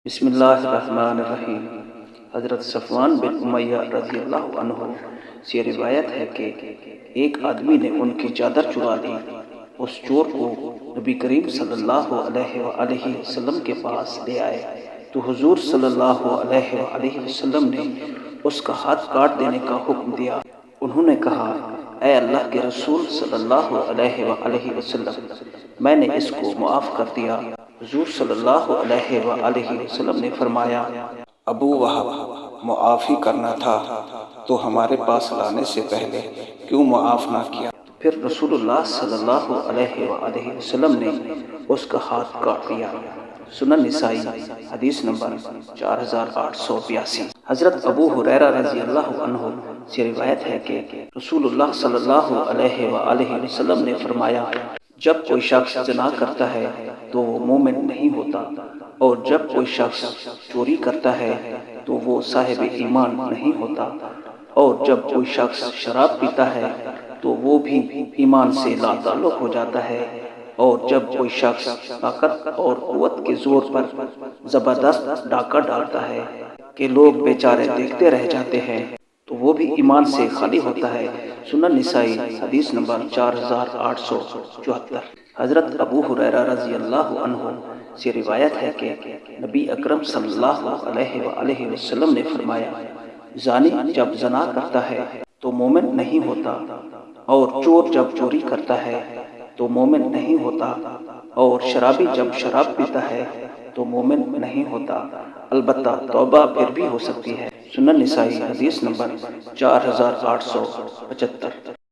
بسم اللہ الرحمن الرحیم۔ حضرت صفوان بن امیہ رضی اللہ عنہ سے روایت ہے کہ ایک آدمی نے ان کی چادر چرا لی۔ اس چور کو نبی کریم صلی اللہ علیہ وآلہ وسلم کے پاس لے آئے تو حضور صلی اللہ علیہ وآلہ وسلم نے اس کا ہاتھ کاٹ دینے کا حکم دیا۔ انہوں نے کہا، اے اللہ کے رسول صلی اللہ علیہ وآلہ وسلم، میں نے اس کو معاف کر دیا۔ حضور صلی اللہ علیہ وآلہ وسلم نے فرمایا، ابو وہب، معافی کرنا تھا تو ہمارے پاس لانے سے پہلے کیوں معاف نہ کیا؟ پھر رسول اللہ صلی اللہ علیہ وآلہ وسلم نے اس کا ہاتھ کاٹ دیا۔ سنن نسائی، حدیث نمبر 4882۔ حضرت ابو ہریرہ رضی اللہ عنہ سے روایت ہے کہ رسول اللہ صلی اللہ علیہ وآلہ وسلم نے فرمایا، جب کوئی شخص زنا کرتا ہے تو وہ مومن نہیں ہوتا، اور جب کوئی شخص چوری کرتا ہے تو وہ صاحب ایمان نہیں ہوتا، اور جب کوئی شخص شراب پیتا ہے تو وہ بھی ایمان سے لا تعلق ہو جاتا ہے، اور جب کوئی شخص طاقت اور قوت کے زور پر زبردست ڈاکہ ڈالتا ہے کہ لوگ بیچارے دیکھتے رہ جاتے ہیں تو وہ بھی ایمان سے خالی ہوتا ہے۔ سنن نسائی، حدیث نمبر 4874۔ حضرت ابو ہریرہ رضی اللہ عنہ سے روایت ہے کہ نبی اکرم صلی اللہ علیہ وآلہ وسلم نے فرمایا، زانی جب زنا کرتا ہے تو مومن نہیں ہوتا، اور چور جب چوری کرتا ہے تو مومن نہیں ہوتا، اور شرابی جب شراب پیتا ہے تو مومن نہیں ہوتا، البتہ توبہ پھر بھی ہو سکتی ہے۔ سنن نسائی، حدیث نمبر 4875۔